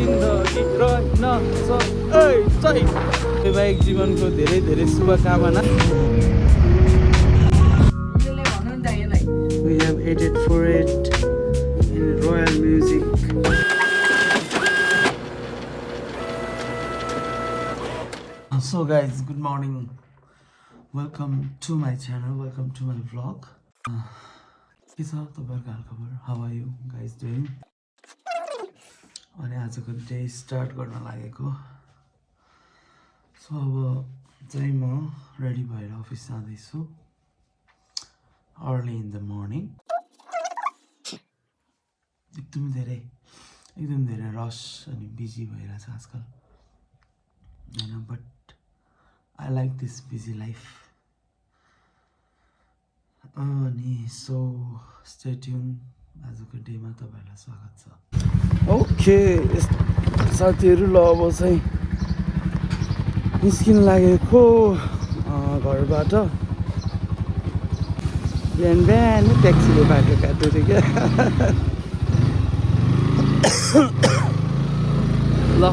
जिन्दगी रहेन वैवाहिक जीवनको धेरै धेरै शुभकामना। We have edited for it in Royal Music. So guys, good morning. Welcome to my channel. Welcome to my vlog. के छ तपाईहरुको हालखबर? How are you guys doing? अनि आजको डे स्टार्ट गर्न लागेको। सो अब चाहिँ म रेडी भएर अफिस जाँदैछु। Early in the morning. एकदम धेरै रस अनि बिजी भइरहेछ आजकल हैन, but I like this busy life. अनि सो स्टे ट्युन, आजको डेमा तपाईहरुलाई स्वागत छ। ओके साथीहरु, ल अब चाहिँ निस्किन लागेको घरबाट। बिहान ट्याक्सीले बाटो काट्यो रे क्या। ल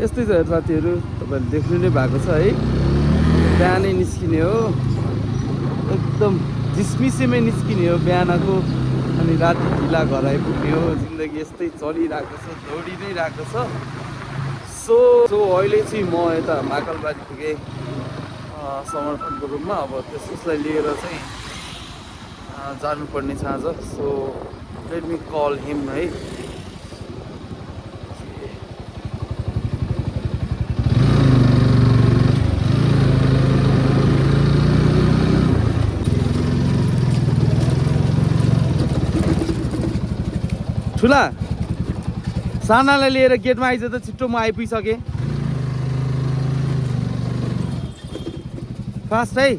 यस्तै छ साथीहरु, तपाईहरुले देख्नु नै भएको छ है। बिहानै निस्किने हो, एकदम झिसमिसेमै निस्किने हो बिहानको, अनि राति ढिला घर आइपुग्ने हो। जिन्दगी यस्तै चलिरहेको छ, दौडी नै रहेको छ। सो अहिले चाहिँ म यता माकलबारी पुगेँ समर्पणको रूपमा। अब त्यसलाई लिएर चाहिँ जानुपर्ने छ आज। So let me call him है। ठुला सानालाई लिएर गेटमा आइज त छिट्टो, म आइपुगिसकेँ। फास्ट है।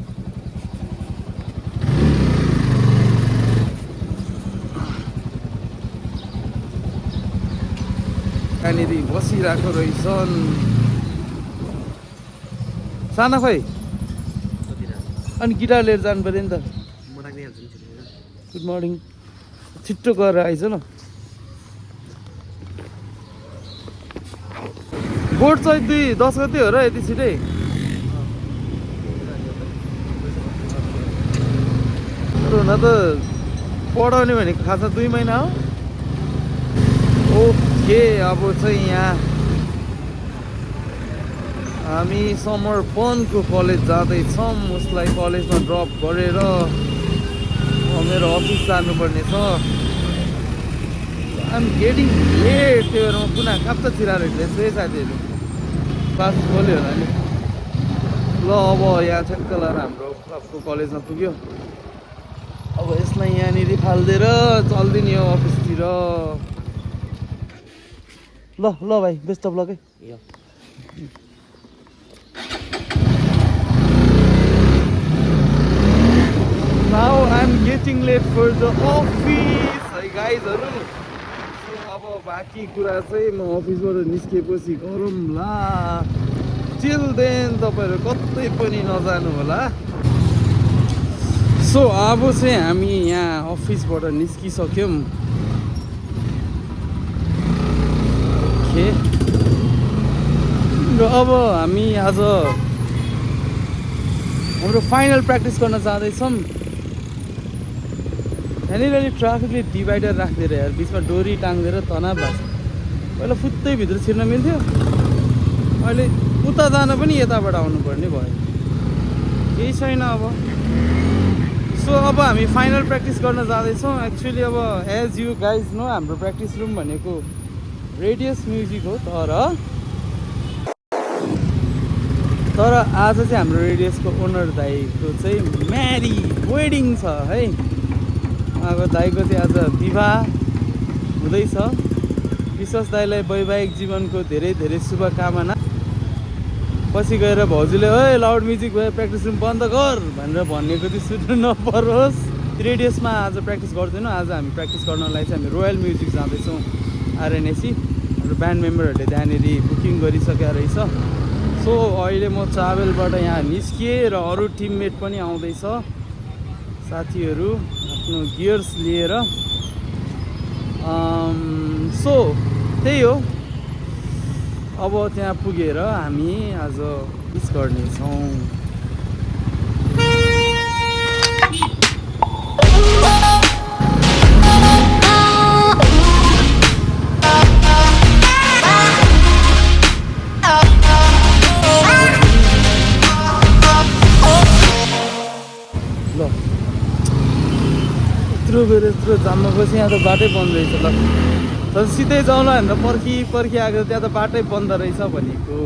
कहाँनिर बसिरहेको रहेछन् साना खोइ। अनि गिटार लिएर जानु पऱ्यो नि त। गुड मर्निङ, छिट्टो गरेर आइज न। बोर्ड चाहिँ 10 गते हो र यति छिटै? हुन त पढाउने भनेको खासमा 2 महिना हो। ओके, अब चाहिँ यहाँ हामी समर्पणको कलेज जाँदैछौँ। उसलाई कलेजमा ड्रप गरेर मेरो अफिस जानुपर्ने छ। I'm getting late. त्यो भएर म पुनः काप्चा छिराएर हिँड्दैछु है साथीहरू। क्लास खोल्यो होला नि। ल अब यहाँ ठ्याक्क लाएर हाम्रो क्लबको कलेजमा पुग्यो। अब यसलाई यहाँनिर फालिदिएर चल्दिने हो अफिसतिर। ल भाइ, बेस्ट अफ लक है। Now I am getting late for the office है गाइजहरू। अब बाँकी कुरा चाहिँ म अफिसबाट निस्किएपछि गरौँला। चिल देन तपाईँहरू कतै पनि नजानु होला। सो अब चाहिँ हामी यहाँ अफिसबाट निस्किसक्यौँ। ओके, र अब हामी आज हाम्रो फाइनल प्र्याक्टिस गर्न जाँदैछौँ। यहाँनिर अलि ट्राफिकले डिभाइडर राखिदिएर यार बिचमा डोरी टाङ्गेर तनाव भएको छ। पहिला फुत्तै भित्र छिर्न मिल्थ्यो, अहिले उता जान पनि यताबाट आउनुपर्ने भयो। केही छैन अब। सो अब हामी फाइनल प्र्याक्टिस गर्न जाँदैछौँ। एक्चुअली अब एज यु गाइज नो, हाम्रो प्र्याक्टिस रुम भनेको रेडियस म्युजिक हो। तर आज चाहिँ हाम्रो रेडियसको ओनर दाईको चाहिँ म्यारी वेडिङ छ है। अब दाईको चाहिँ आज विवाह हुँदैछ। विश्वास दाईलाई वैवाहिक जीवनको धेरै धेरै शुभकामना। पछि गएर भाउजूले ओए लाउड म्युजिक भयो, प्र्याक्टिस रुम बन्द गर भनेर भनेको चाहिँ सुन्नु नपरोस्। रेडियसमा आज प्र्याक्टिस गर्दैनौँ। आज हामी प्र्याक्टिस गर्नलाई चाहिँ हामी रोयल म्युजिक जाँदैछौँ। आरएनएसी हाम्रो ब्यान्ड मेम्बरहरूले त्यहाँनिर बुकिङ गरिसकेको रहेछ। सो अहिले म ट्राभलबाट यहाँ निस्किएँ र अरू टिममेट पनि आउँदैछ। साथीहरू आफ्नो गियर्स लिएर। सो त्यही हो। अब त्यहाँ पुगेर हामी आज मिस गर्नेछौँ। ल यत्रो बेर यत्रो जाममा बसी यहाँ त बाटै बन्द रहेछ। ल तर सिधै जाउँला भनेर पर्खी आएको त्यहाँ त बाटै बन्द रहेछ भनेको।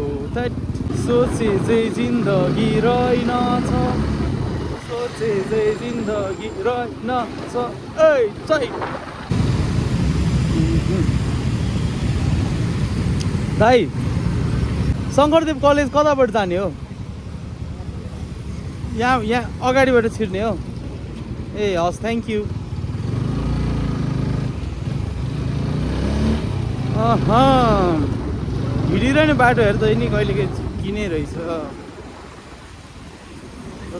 सोचे जे जिन्दगी रहेनछ, सोचे जे जिन्दगी रहेनछ। ऐ चाहिँ दाइ शङ्करदेव कलेज कताबाट जाने हो? यहाँ अगाडिबाट छिर्ने हो? ए हस्, थ्याङ्क यू। हिँडिरहने बाटो हेर त नि कहिलेकै किनै रहेछ।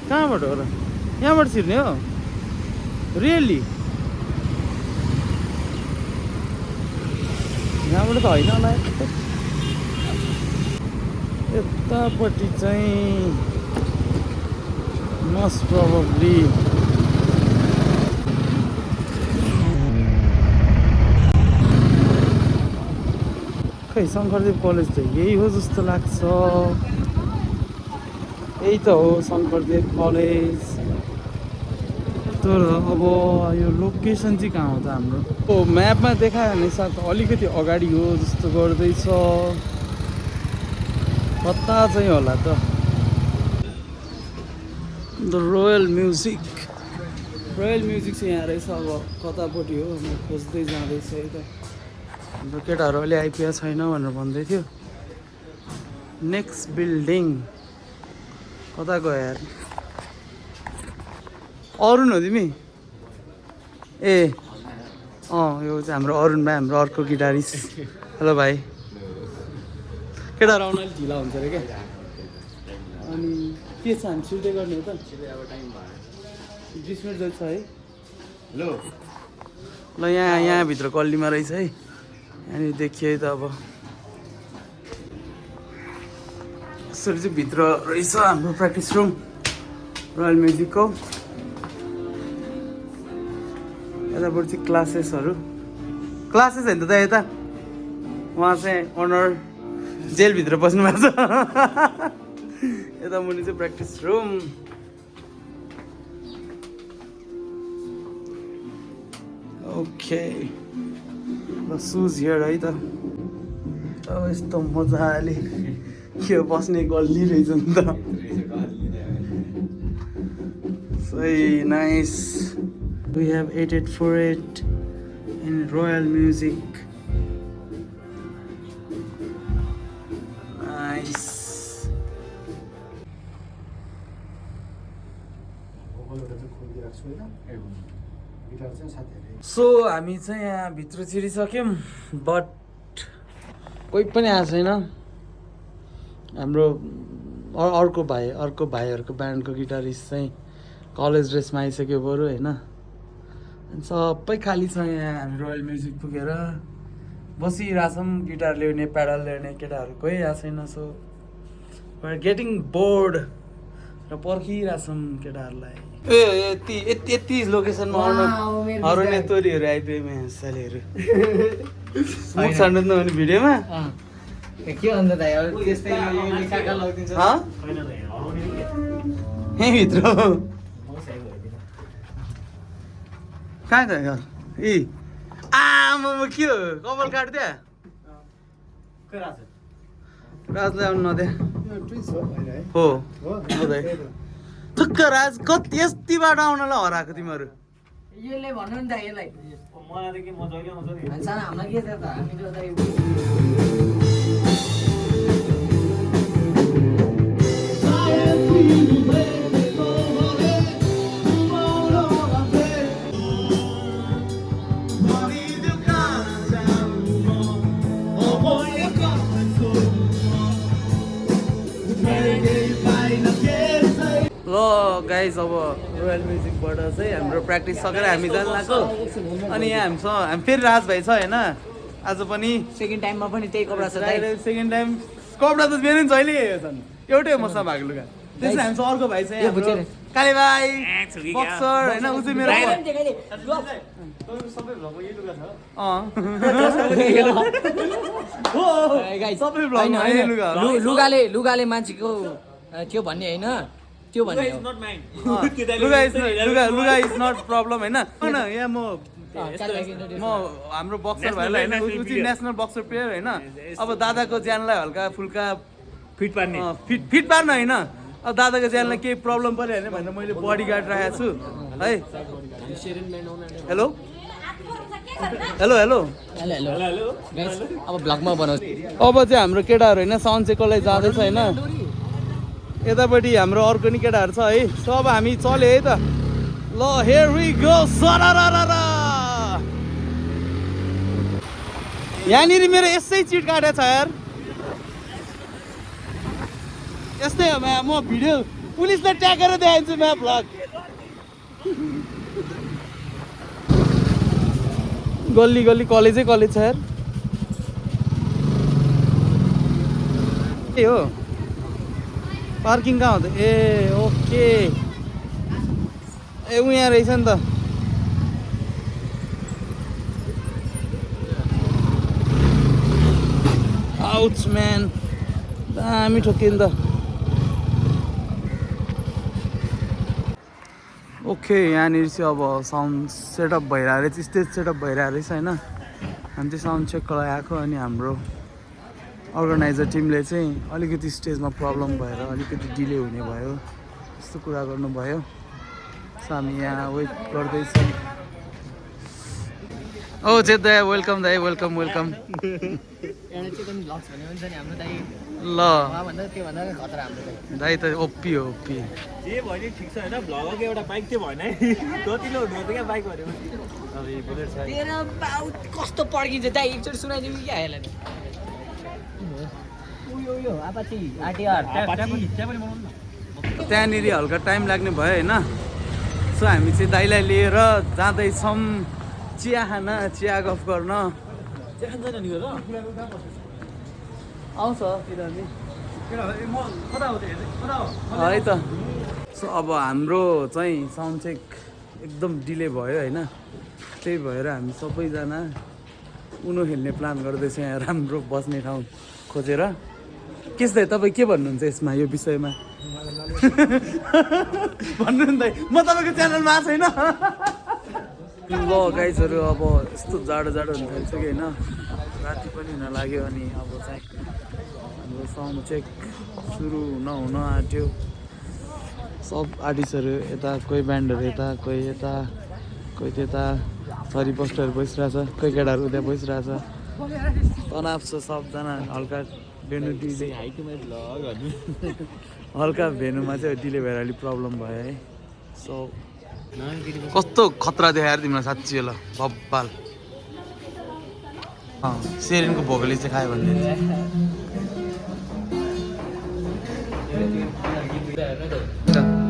कहाँबाट हो र? यहाँबाट छिर्ने हो? रियली? यहाँबाट त होइन होला। यतापट्टि चाहिँ मोस्ट प्रोबेबली खै शङ्करदेव कलेज त यही हो जस्तो लाग्छ। यही त हो शङ्करदेव कलेज। तर अब यो लोकेसन चाहिँ कहाँ हो त हाम्रो? ओ म्यापमा देखायो भने साथ अलिकति अगाडि हो जस्तो गर्दैछ। कता चाहिँ होला त? द रोयल म्युजिक चाहिँ यहाँ रहेछ। अब कतापट्टि हो म खोज्दै जाँदैछ है त। हाम्रो केटाहरू अहिले आइपुगेको छैन भनेर भन्दै थियो। नेक्स्ट बिल्डिङ कता गयो यार? अरुण हो तिमी? ए यो चाहिँ हाम्रो अरुण भाइ, हाम्रो अर्को गिटारिस्ट। हेलो भाइ। केटाहरू आउन अलिक ढिला हुन्छ अरे क्या। अनि के छ, हामी छिर्दै गर्ने हो त? 20 मिनट जति छ है। ल यहाँभित्र कल्लीमा रहेछ है। यहाँनिर देखियो है त। अब यसरी चाहिँ भित्र रहेछ हाम्रो प्र्याक्टिस रुम रोयल म्युजिकको। यतापट्टि चाहिँ क्लासेस होइन त यता। उहाँ चाहिँ ओनर जेलभित्र बस्नु भएको छ। यता मुनि चाहिँ practice room. Okay shoes here है त। अब यस्तो मजाले के बस्ने गल्ली रहेछ नि त। सही nice. We have 8848 in Royal Music. Nice. So हामी चाहिँ यहाँ भित्र छिरिसक्यौँ, बट कोही पनि आएको छैन। हाम्रो अर्को भाइहरूको ब्यान्डको गिटारिस्ट चाहिँ कलेज ड्रेसमा आइसक्यो बरु होइन। अनि सबै खाली छ यहाँ। हामी रोयल म्युजिक पुगेर बसिरहेछौँ। गिटार ल्याउने, प्याडल ल्याउने केटाहरू कोही आएको छैन। सो गेटिङ बोर्ड र पर्खिरहेछौँ केटाहरूलाई। यति लोकेसनमा हराउने तोरीहरू आइपुग्यो यहाँ सालीहरू। मुख छान्नु नहुने भिडियोमा के अन्त दाइ अब त्यस्तै काका लगिदिन्छ यहीँभित्र कहाँ गयो? ए आमा के हो? कपाल काट्दिया राजलाई आउनु नदिया हो थुक्क राज। कति यति बाटो आउनलाई हराएको तिमीहरू? यसले भन्नु नि त यसलाई मलाई त के मजाले आउँछ नि। हामीलाई के छ त? हामी त ल गाइज अब रोयल म्युजिकबाट चाहिँ हाम्रो प्र्याक्टिस सकेर हामी जान लाग्छौँ। अनि यहाँ हामी फेरि राज भाइ छ होइन, आज पनि सेकेन्ड टाइममा पनि त्यही कपडा छ दाइ सेकेन्ड टाइम कपडा त मेरो नि जहिले छन् एउटै मसँग भएको लुगा त्यसमा हामीसँग अर्को भाइ छ यहाँ हाम्रो काले भाइ बक्सर होइन ऊ चाहिँ मेरो सबै भ्लगमा यही लुगा छ सबै भ्लगमा यही लुगा लुगाले मान्छेको त्यो भन्ने होइन त्यो भन्ने हो लुगा इज नट प्रब्लम होइन यहाँ म हाम्रो बक्सर भाइलाई होइन ऊ चाहिँ नेसनल बक्सर प्लेयर होइन अब दादाको ज्यानलाई हल्का फुल्का फिट पार्ने फिट पार्न होइन अब दादाको ज्यानलाई केही प्रब्लम परिहाल्यो भनेर मैले बडी गार्ड राखेको छु है हेलो हेलो हेलो अब भ्लगमा बनाउँछ अब चाहिँ हाम्रो केटाहरू होइन साउन्ड चेकको लागि जाँदैछ होइन यतापट्टि हाम्रो अर्को नि केटाहरू छ है सो अब हामी चल्यो है त ल हियर वी गो सररररर यहाँनिर मेरो यसै चिट काटेको छ यार यस्तै हो म्या म भिडियो पुलिसलाई ट्याग गरेर देखाइदिन्छु म्या भ्लग गल्ली गल्ली कलेजै कलेज छ यार के हो पार्किङ कहाँ हो त ए ओके ए ऊ यहाँ रहेछ नि त आउच म्यान दामी ठोक्यो नि त ओके यहाँनिर चाहिँ अब साउन्ड सेटअप भइरहेको रहेछ स्टेज सेटअप भइरहेको रहेछ होइन हामी चाहिँ साउन्ड चेकको लागि आएको अनि हाम्रो अर्गनाइजर टिमले चाहिँ अलिकति स्टेजमा प्रब्लम भएर अलिकति डिले हुने भयो यस्तो कुरा गर्नुभयो सो हामी यहाँ वेट गर्दैछौँ ओ जेठ दाइ वेलकम दाइ वेलकम वेलकम ल दाइ त ओप्पी हो ओप्पी जे भयो नि ठिक छ होइन भ्लगको एउटा बाइक चाहिँ भएन है कतिलो हुनु क्या बाइक भन्यो कस्तो पड्किन्छ दाइ एकचोटि सुनाइदिनु कि आएला त्यहाँनिर हल्का टाइम लाग्ने भयो होइन सो हामी चाहिँ दाइलाई लिएर जाँदैछौँ चिया खान चिया गफ गर्न आउँछ है त सो अब हाम्रो चाहिँ साउन्ड चेक एकदम डिले भयो होइन त्यही भएर हामी सबैजना उनो खेल्ने प्लान गर्दैछ यहाँ राम्रो बस्ने ठाउँ खोजेर के छ दाइ तपाईँ के भन्नुहुन्छ यसमा यो विषयमा भन्नु नि दाइ म तपाईँको च्यानलमा आएको छैन ल गाइजहरू अब यस्तो जाडो जाडो हुन थालिसक्यो होइन राति पनि हुन लाग्यो अनि अब चाहिँ हाम्रो साउन्ड चेक सुरु हुन आँट्यो सब आर्टिस्टहरू यता कोही ब्यान्डहरू यता कोही यता कोही त्यता थरी पोस्टहरू बसिरहेछ कोही केटाहरू उता बसिरहेछ तनाव छ सबजना हल्का भेनु डिले हल्का भेनुमा चाहिँ डिले भएर अलिक प्रब्लम भयो है सो कस्तो खतरा देखाएर तिमीलाई साँच्ची ल भब्बाल सेरिनको भोगले चाहिँ खायो भने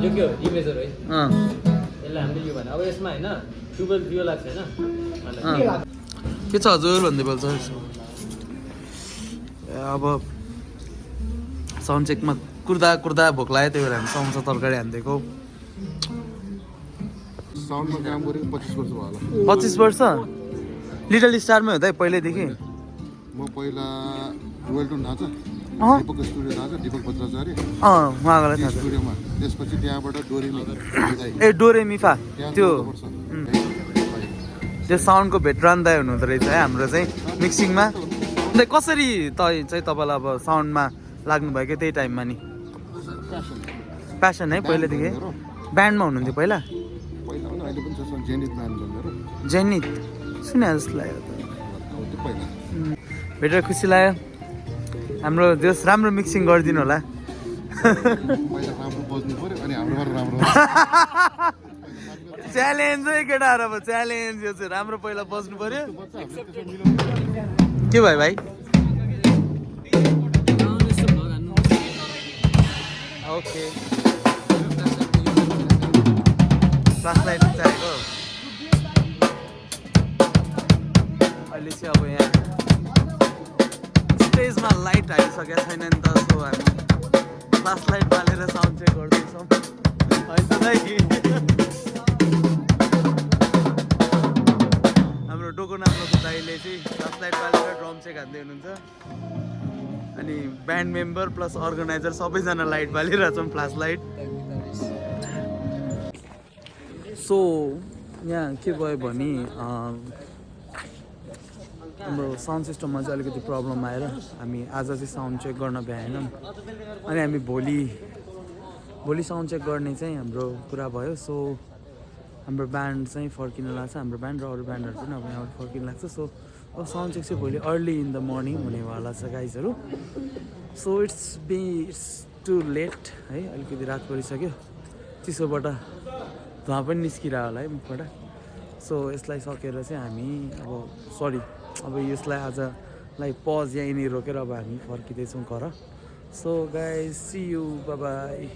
यो के हो इमेजर है यसलाई हामीले यो भने अब यसमा होइन ट्युबवेल दियो लाग्छ होइन के छ हजुर भन्दै बोल्छ अब साउन्ड चेकमा कुर्दा कुर्दा भोक लाग्यो त्यही भएर हामी समोसा तरकारी हानिदिएको साउन्डमा काम गरेको 25 वर्ष भयो होला 25 वर्ष लिटल स्टारमै हो त पहिल्यैदेखि म पहिला रोयल टुन थाहा छ दीपक स्टुडियो थाहा छ दीपक भद्राचार्य उहाँलाई थाहा छ स्टुडियोमा त्यसपछि त्यहाँबाट डोरेमी ए डोरेमिफा त्यो साउन्डको भेटरान दाइ हुनुहुँदो रहेछ है हाम्रो चाहिँ मिक्सिङमा अन्त कसरी चाहिँ तपाईँलाई अब साउन्डमा लाग्नुभयो त्यही टाइममा नि प्यासन है पहिल्यैदेखि ब्यान्डमा हुनुहुन्थ्यो पहिला पहिला पनि अहिले पनि छ जेनित ब्यान्ड छ मेरो जेनित सुने जस्तो लाग्यो त्यो पहिला भेटेर खुसी लाग्यो हाम्रो जस राम्रो मिक्सिङ गरिदिनु होला पहिला राम्रो बज्नु पर्यो अनि हाम्रोबाट राम्रो च्यालेन्ज है केटाहरू अब च्यालेन्ज यो चाहिँ राम्रो पहिला बज्नु पर्यो के भयो भाइ ओके फ्ल्यास लाइट चाहिएको अहिले चाहिँ अब यहाँ स्टेजमा लाइट हालिसकेको छैन नि त, सो हामी फ्लास लाइट बालेर साउन्ड चेक गर्दैछौँ होइन त दाइ। हाम्रो डोको नाम्लोको दाइले चाहिँ फ्लास लाइट बालेर ड्रम चेक हान्दै हुनुहुन्छ, अनि ब्यान्ड मेम्बर प्लस अर्गनाइजर सबैजना लाइट बालिरहेको छौँ, फ्लास लाइट। सो यहाँ के भयो भने हाम्रो साउन्ड सिस्टममा चाहिँ अलिकति प्रब्लम आएर हामी आज चाहिँ साउन्ड चेक गर्न भ्याएनौँ, अनि हामी भोलि साउन्ड चेक गर्ने चाहिँ हाम्रो कुरा भयो। सो हाम्रो ब्यान्ड चाहिँ फर्किन लाग्छ, हाम्रो ब्यान्ड र अरू ब्यान्डहरू पनि अब यहाँबाट फर्किन लाग्छ। सो अब साउन्ड चेक चाहिँ भोलि अर्ली इन द मर्निङ हुनेवाला छ गाइजहरू। सो इट्स टु लेट है, अलिकति रात परिसक्यो, चिसोबाट धुवा पनि निस्किरह्यो होला है मुखबाट। सो यसलाई सकेर चाहिँ हामी अब यसलाई आजलाई पज यहीँनिर रोकेर अब हामी फर्किँदैछौँ घर। So guys see you, bye by.